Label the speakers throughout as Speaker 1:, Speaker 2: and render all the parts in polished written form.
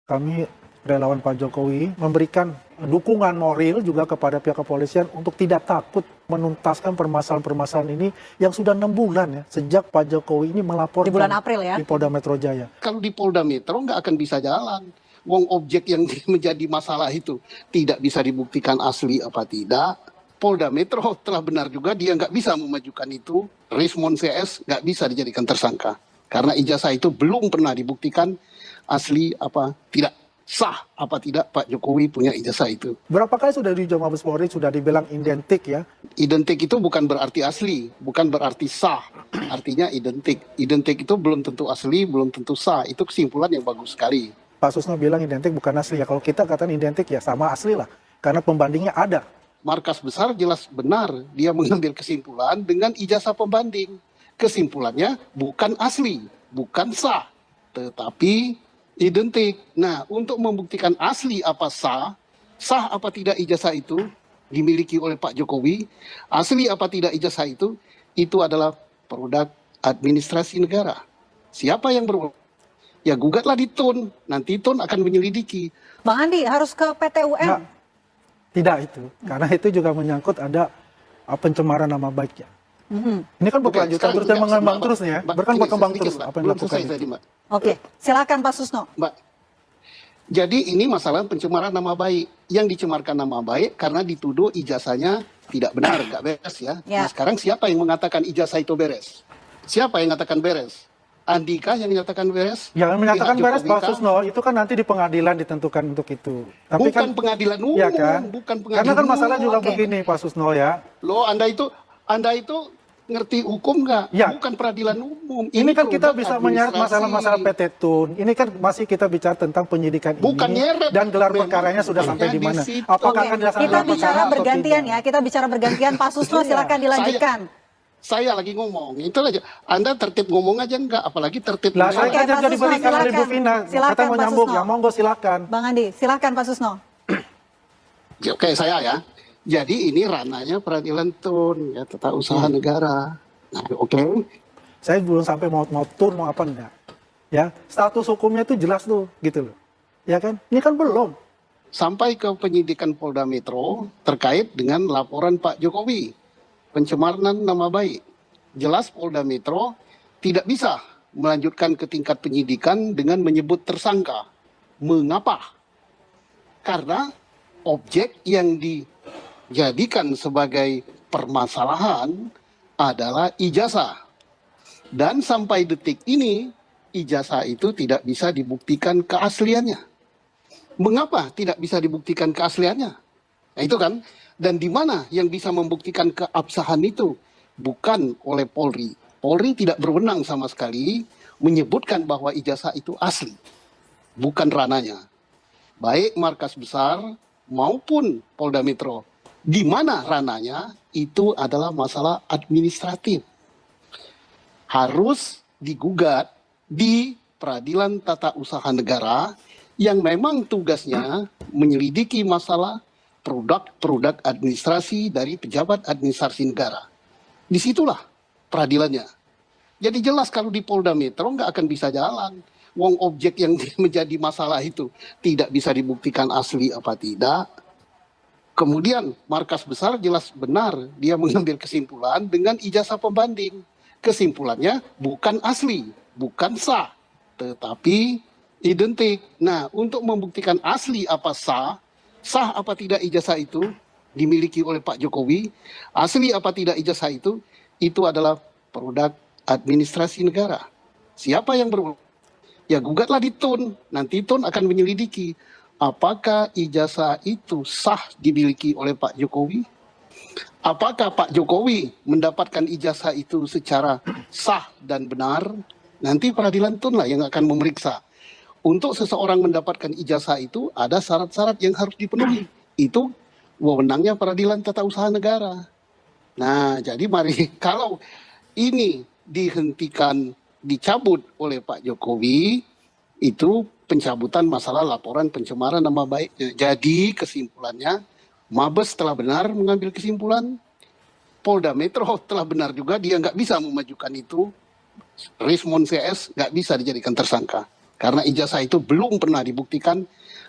Speaker 1: kami relawan Pak Jokowi memberikan dukungan moral juga kepada pihak kepolisian untuk tidak takut menuntaskan permasalahan-permasalahan ini yang sudah 6 bulan ya sejak Pak Jokowi ini melaporkan
Speaker 2: di bulan April ya
Speaker 1: di Polda Metro Jaya.
Speaker 3: Kalau di Polda Metro nggak akan bisa jalan. Wong objek yang menjadi masalah itu tidak bisa dibuktikan asli apa tidak. Polda Metro telah benar juga dia nggak bisa memajukan itu. Rismon CS nggak bisa dijadikan tersangka. Karena ijazah itu belum pernah dibuktikan asli apa tidak. Sah apa tidak Pak Jokowi punya ijazah itu.
Speaker 1: Berapa kali sudah di Mabes Polri sudah dibilang identik ya?
Speaker 3: Identik itu bukan berarti asli, bukan berarti sah. Artinya identik. Identik itu belum tentu asli, belum tentu sah. Itu kesimpulan yang bagus sekali.
Speaker 1: Pak Susno bilang identik bukan asli ya. Kalau kita katakan identik ya sama asli lah. Karena pembandingnya ada.
Speaker 3: Markas besar jelas benar dia mengambil kesimpulan dengan ijazah pembanding. Kesimpulannya bukan asli, bukan sah, tetapi identik. Nah, untuk membuktikan asli apa sah apa tidak ijazah itu dimiliki oleh Pak Jokowi, asli apa tidak ijazah itu adalah produk administrasi negara. Siapa yang berwenang? Ya gugatlah di TUN, nanti TUN akan menyelidiki.
Speaker 2: Bang Andi harus ke PT UN.
Speaker 1: Nah, tidak itu, karena itu juga menyangkut ada pencemaran nama baiknya. Ini kan berkelanjutan terus dan mengembang terus nih ya, berkembang terus apa yang dilakukan.
Speaker 2: Oke, silakan Pak Susno.
Speaker 3: Mbak, jadi ini masalah pencemaran nama baik. Yang dicemarkan nama baik karena dituduh ijazahnya tidak benar, nggak beres ya. Nah, sekarang siapa yang mengatakan ijazah itu beres? Siapa yang mengatakan beres? Andika yang menyatakan beres?
Speaker 1: Yang menyatakan beres Pak Susno, itu kan nanti di pengadilan ditentukan untuk itu. Tapi
Speaker 3: bukan
Speaker 1: kan,
Speaker 3: pengadilan umum,
Speaker 1: ya kan?
Speaker 3: Bukan pengadilan
Speaker 1: karena kan masalah
Speaker 3: umum.
Speaker 1: juga begini Pak Susno ya.
Speaker 3: Loh, Anda itu ngerti hukum nggak?
Speaker 1: Ya.
Speaker 3: Bukan peradilan umum.
Speaker 1: Ini kan kita bisa menyeret masalah-masalah PT TUN. Ini kan masih kita bicara tentang penyidikan
Speaker 3: bukan
Speaker 1: ini.
Speaker 3: Nyeret,
Speaker 1: dan gelar perkaranya sudah sampai di mana?
Speaker 2: Apakah akan kita bicara bergantian ya? Kita bicara bergantian. Pak Susno silakan dilanjutkan.
Speaker 3: Saya lagi ngomong, itu aja. Anda tertib ngomong aja enggak, apalagi tertib.
Speaker 1: Lah, saya kan jadi diberikan oleh Bu Vina. Kata mau nyambung, ya monggo silakan.
Speaker 2: Bang Andi, silakan Pak Susno.
Speaker 3: Oke, saya ya. Jadi ini ranahnya peradilan TUN, ya tata usaha negara. Nah, oke.
Speaker 1: Saya belum sampai mau TUN mau apa enggak. Ya, status hukumnya itu jelas tuh, gitu loh. Ya kan? Ini kan belum.
Speaker 3: Sampai ke penyidikan Polda Metro terkait dengan laporan Pak Jokowi. Pencemaran nama baik. Jelas Polda Metro tidak bisa melanjutkan ke tingkat penyidikan dengan menyebut tersangka. Mengapa? Karena objek yang dijadikan sebagai permasalahan adalah ijazah. Dan sampai detik ini, ijazah itu tidak bisa dibuktikan keasliannya. Mengapa tidak bisa dibuktikan keasliannya? Nah, itu kan. Dan di mana yang bisa membuktikan keabsahan itu? Bukan oleh Polri. Polri tidak berwenang sama sekali menyebutkan bahwa ijazah itu asli. Bukan rananya. Baik markas besar maupun Polda Metro. Di mana rananya itu adalah masalah administratif. Harus digugat di Peradilan Tata Usaha Negara yang memang tugasnya menyelidiki masalah produk administrasi dari pejabat administrasi negara. Disitulah peradilannya. Jadi jelas kalau di Polda Metro nggak akan bisa jalan. Wong objek yang menjadi masalah itu tidak bisa dibuktikan asli apa tidak. Kemudian markas besar jelas benar dia mengambil kesimpulan dengan ijazah pembanding. Kesimpulannya bukan asli, bukan sah, tetapi identik. Nah, untuk membuktikan asli apa sah apa tidak ijazah itu dimiliki oleh Pak Jokowi, asli apa tidak ijazah itu adalah produk administrasi negara. Siapa yang berwenang? Ya gugatlah di TUN, nanti TUN akan menyelidiki apakah ijazah itu sah dimiliki oleh Pak Jokowi. Apakah Pak Jokowi mendapatkan ijazah itu secara sah dan benar? Nanti peradilan TUN lah yang akan memeriksa. Untuk seseorang mendapatkan ijazah itu ada syarat-syarat yang harus dipenuhi. Itu wewenangnya Peradilan Tata Usaha Negara. Nah, jadi mari kalau ini dihentikan, dicabut oleh Pak Jokowi, itu pencabutan masalah laporan pencemaran nama baiknya. Jadi kesimpulannya, Mabes telah benar mengambil kesimpulan, Polda Metro telah benar juga dia nggak bisa memajukan itu, Rismon CS nggak bisa dijadikan tersangka. karena ijazah itu belum pernah dibuktikan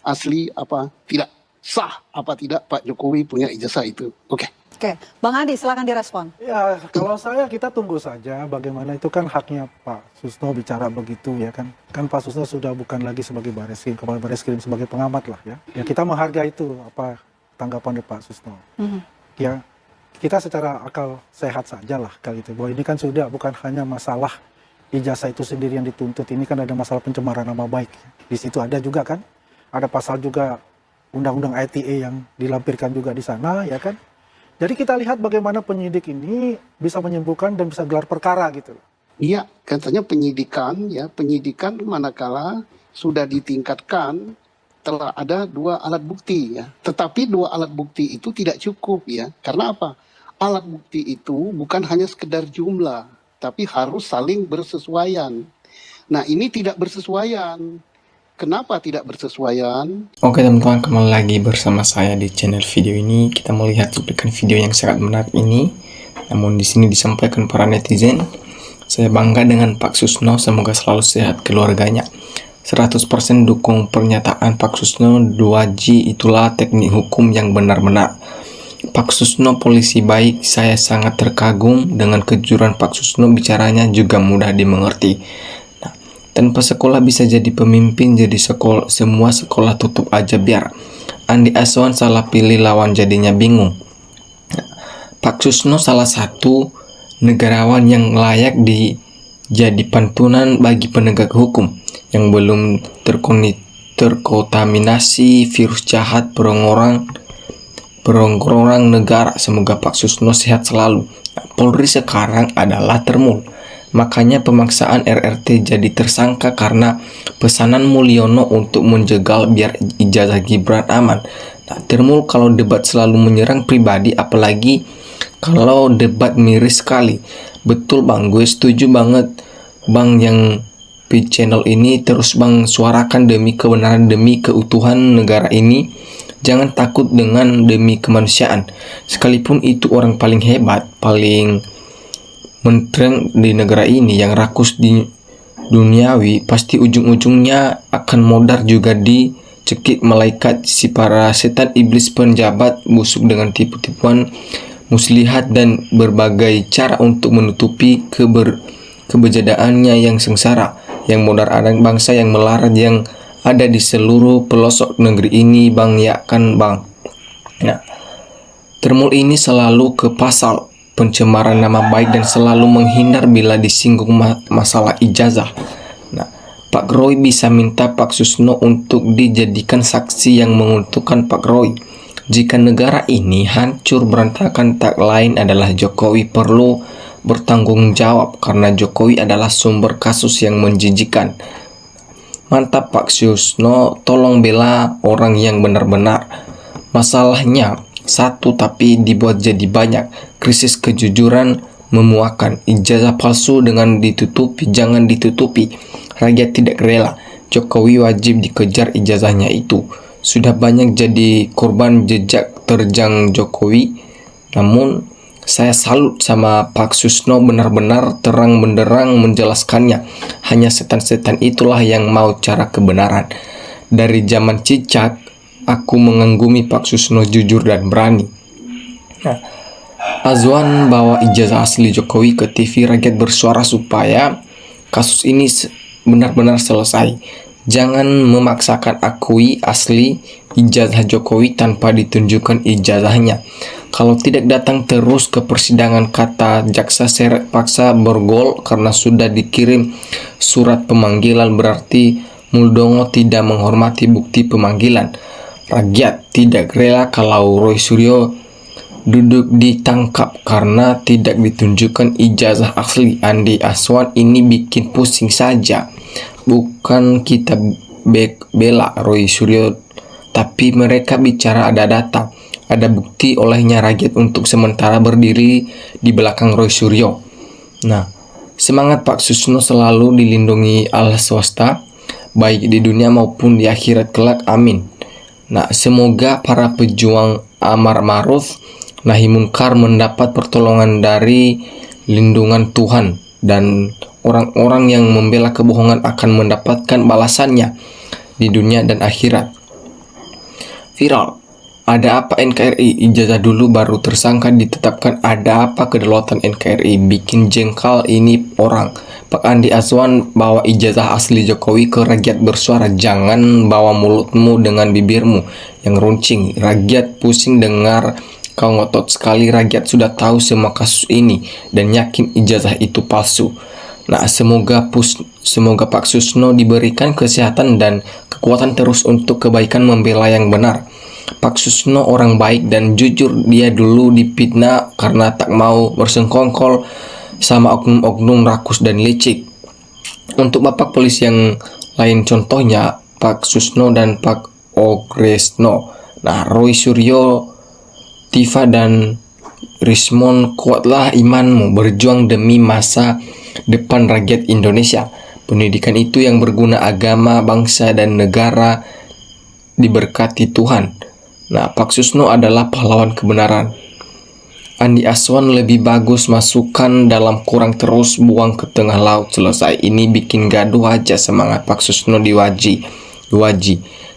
Speaker 3: asli apa tidak, sah apa tidak Pak Jokowi punya ijazah itu. Oke.
Speaker 2: Oke, Bang Andi silakan direspon.
Speaker 1: Ya, kalau saya kita tunggu saja bagaimana, itu kan haknya Pak Susno bicara begitu ya kan. Kan Pak Susno sudah bukan lagi sebagai Bareskrim, Kepala Bareskrim, sebagai pengamat lah ya. Ya kita menghargai itu apa tanggapan dari Pak Susno. Ya kita secara akal sehat saja lah kali itu. Bahwa ini kan sudah bukan hanya masalah ijazah itu sendiri yang dituntut, ini kan ada masalah pencemaran nama baik. Di situ ada juga kan, ada pasal juga undang-undang ITE yang dilampirkan juga di sana ya kan. Jadi kita lihat bagaimana penyidik ini bisa menyimpulkan dan bisa gelar perkara gitu.
Speaker 3: Iya, katanya penyidikan manakala sudah ditingkatkan telah ada 2 alat bukti ya. Tetapi 2 alat bukti itu tidak cukup ya. Karena apa? Alat bukti itu bukan hanya sekedar jumlah, tapi harus saling bersesuaian. Nah, ini tidak bersesuaian. Kenapa tidak bersesuaian?
Speaker 4: Oke teman-teman, kembali lagi bersama saya di channel video ini. Kita melihat cuplikan video yang sangat menarik ini. Namun di sini disampaikan para netizen, saya bangga dengan Pak Susno, semoga selalu sehat keluarganya. 100% dukung pernyataan Pak Susno, 2G itulah teknik hukum yang benar-benar. Pak Susno polisi baik, saya sangat terkagum dengan kejujuran Pak Susno, bicaranya juga mudah dimengerti. Tanpa sekolah bisa jadi pemimpin, jadi semua sekolah tutup aja biar Andi Aswan salah pilih lawan jadinya bingung. Pak Susno salah satu negarawan yang layak jadi pantunan bagi penegak hukum yang belum terkontaminasi virus jahat berongkrong negara. Semoga Pak Susno sehat selalu. Polri sekarang adalah termul. Makanya pemaksaan RRT jadi tersangka karena pesanan Mulyono untuk menjegal biar ijazah Gibran aman. Nah, termul kalau debat selalu menyerang pribadi, apalagi kalau debat miris sekali. Betul Bang, gue setuju banget Bang, yang di channel ini terus Bang suarakan demi kebenaran, demi keutuhan negara ini. Jangan takut dengan demi kemanusiaan. Sekalipun itu orang paling hebat, paling mentereng di negara ini, yang rakus di duniawi, pasti ujung-ujungnya akan modar juga dicekik malaikat si para setan iblis penjabat busuk dengan tipu-tipuan muslihat dan berbagai cara untuk menutupi kebejadaannya yang sengsara, yang modar anak bangsa yang melarat yang ada di seluruh pelosok negeri ini Bang, ya kan Bang. Nah, termul ini selalu ke pasal pencemaran nama baik dan selalu menghindar bila disinggung masalah ijazah. Nah, Pak Roy bisa minta Pak Susno untuk dijadikan saksi yang menguntungkan Pak Roy. Jika negara ini hancur berantakan, tak lain adalah Jokowi perlu bertanggung jawab karena Jokowi adalah sumber kasus yang menjijikan. Mantap Pak Susno, tolong bela orang yang benar-benar. Masalahnya satu tapi dibuat jadi banyak. Krisis kejujuran memuakan. Ijazah palsu dengan ditutupi, jangan ditutupi. Rakyat tidak rela. Jokowi wajib dikejar ijazahnya itu. Sudah banyak jadi korban jejak terjang Jokowi. Namun saya salut sama Pak Susno, benar-benar terang benderang menjelaskannya. Hanya setan-setan itulah yang mau cara kebenaran. Dari zaman cicak aku mengagumi Pak Susno jujur dan berani. Nah, Azwan bawa ijazah asli Jokowi ke TV, rakyat bersuara supaya kasus ini benar-benar selesai. Jangan memaksakan akui asli ijazah Jokowi tanpa ditunjukkan ijazahnya. Kalau tidak datang terus ke persidangan, kata jaksa, seret paksa bergol karena sudah dikirim surat pemanggilan, berarti Muldongo tidak menghormati bukti pemanggilan. Rakyat tidak rela kalau Roy Suryo duduk ditangkap karena tidak ditunjukkan ijazah asli. Andi Aswan ini bikin pusing saja. Bukan kita bela Roy Suryo, tapi mereka bicara ada data, ada bukti, olehnya rakyat untuk sementara berdiri di belakang Roy Suryo. Nah, semangat Pak Susno selalu dilindungi Allah swasta, baik di dunia maupun di akhirat kelak, amin. Nah, semoga para pejuang amar ma'ruf nahi munkar mendapat pertolongan dari lindungan Tuhan dan orang-orang yang membela kebohongan akan mendapatkan balasannya di dunia dan akhirat. Viral. Ada apa NKRI? Ijazah dulu baru tersangka ditetapkan. Ada apa kedaulatan NKRI? Bikin jengkal ini orang. Pak Andi Azwan bawa ijazah asli Jokowi ke rakyat bersuara. Jangan bawa mulutmu dengan bibirmu yang runcing. Rakyat pusing dengar kau ngotot sekali. Rakyat sudah tahu semua kasus ini dan yakin ijazah itu palsu. Nah, semoga Pak Susno diberikan kesehatan dan kekuatan terus untuk kebaikan membela yang benar. Pak Susno orang baik dan jujur. Dia dulu dipitnah karena tak mau bersengkongkol sama oknum-oknum rakus dan licik. Untuk bapak polisi yang lain contohnya Pak Susno dan Pak Ogresno. Nah, Roy Suryo, Tifa dan Rismon, kuatlah imanmu, berjuang demi masa depan rakyat Indonesia. Pendidikan itu yang berguna agama, bangsa, dan negara diberkati Tuhan. Nah, Pak Susno adalah pahlawan kebenaran. Andi Azwan lebih bagus masukkan dalam kurang terus buang ke tengah laut. Selesai. Ini bikin gaduh aja semangat Pak Susno diwaji.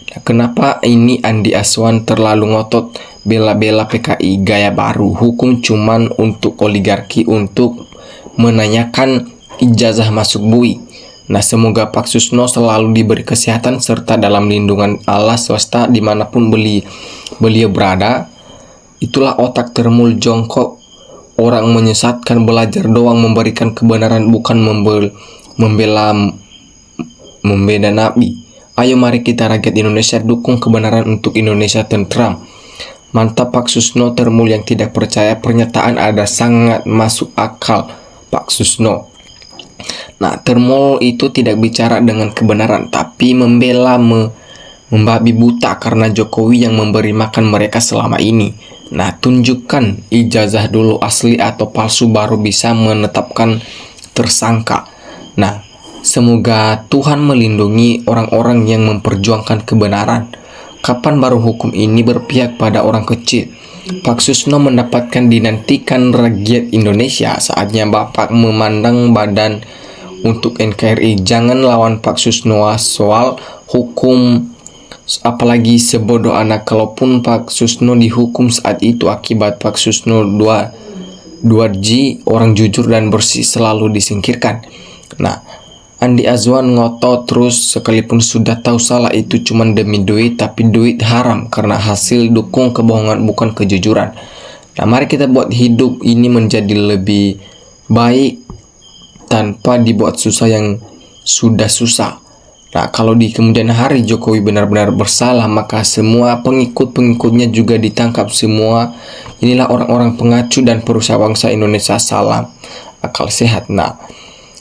Speaker 4: Nah, kenapa ini Andi Azwan terlalu ngotot bela-bela PKI gaya baru? Hukum cuman untuk oligarki, untuk menanyakan ijazah masuk BUI. Nah, semoga Pak Susno selalu diberi kesehatan serta dalam lindungan Allah swasta dimanapun beliau berada. Itulah otak termul jongkok. Orang menyesatkan, belajar doang, memberikan kebenaran, bukan membela nabi. Ayo mari kita rakyat Indonesia dukung kebenaran untuk Indonesia tentram. Mantap Pak Susno termul yang tidak percaya pernyataan ada sangat masuk akal Pak Susno. Nah, termul itu tidak bicara dengan kebenaran, tapi membela membabi buta karena Jokowi yang memberi makan mereka selama ini. Nah, tunjukkan ijazah dulu asli atau palsu baru bisa menetapkan tersangka. Nah, semoga Tuhan melindungi orang-orang yang memperjuangkan kebenaran. Kapan baru hukum ini berpihak pada orang kecil? Pak Susno mendapatkan dinantikan rakyat Indonesia. Saatnya Bapak memandang badan untuk NKRI. Jangan lawan Pak Susno soal hukum, apalagi sebodoh anak. Kalaupun Pak Susno dihukum saat itu akibat Pak Susno 2G, orang jujur dan bersih selalu disingkirkan. Nah, Andi Azwan ngotot terus sekalipun sudah tahu salah itu cuma demi duit, tapi duit haram karena hasil dukung kebohongan bukan kejujuran. Nah, mari kita buat hidup ini menjadi lebih baik tanpa dibuat susah yang sudah susah. Nah, kalau di kemudian hari Jokowi benar-benar bersalah, maka semua pengikut-pengikutnya juga ditangkap semua. Inilah orang-orang pengacu dan perusahaan bangsa Indonesia. Salam akal sehat. Nah,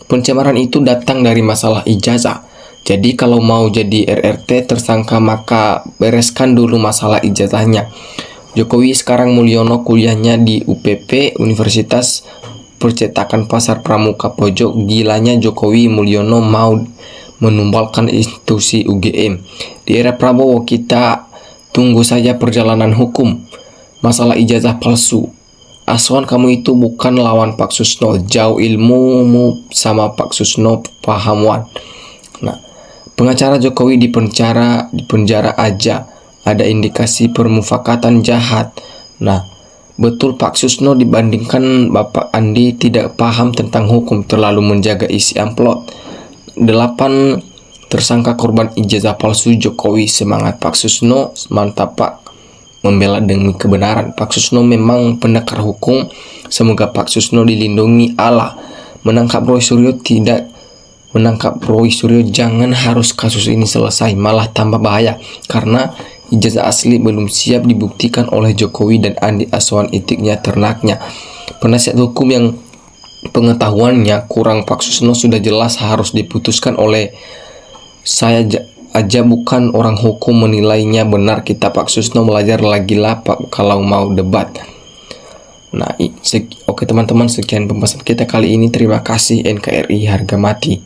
Speaker 4: pencemaran itu datang dari masalah ijazah. Jadi kalau mau jadi RRT tersangka, maka bereskan dulu masalah ijazahnya. Jokowi sekarang Mulyono kuliahnya di UPP, Universitas Percetakan Pasar Pramuka Pojok. Gilanya Jokowi Mulyono mau menumbalkan institusi UGM. Di era Prabowo kita tunggu saja perjalanan hukum. Masalah ijazah palsu. Azwan, kamu itu bukan lawan Pak Susno. Jauh ilmumu sama Pak Susno, paham Wan. Nah, pengacara Jokowi di penjara aja. Ada indikasi permufakatan jahat. Nah, betul Pak Susno dibandingkan Bapak Andi tidak paham tentang hukum, terlalu menjaga isi amplop. 8 tersangka korban ijazah palsu Jokowi. Semangat Pak Susno, mantap Pak, membela demi kebenaran. Pak Susno memang pendekar hukum. Semoga Pak Susno dilindungi Allah. Menangkap Roy Suryo jangan harus kasus ini selesai, malah tambah bahaya karena ijazah asli belum siap dibuktikan oleh Jokowi dan Andi Azwan itiknya ternaknya. Penasihat hukum yang pengetahuannya kurang Pak Susno sudah jelas harus diputuskan oleh saya aja bukan orang hukum menilainya benar. Kita Pak Susno belajar lagi lah Pak kalau mau debat. Nah, oke teman-teman, sekian pembahasan kita kali ini. Terima kasih. NKRI harga mati.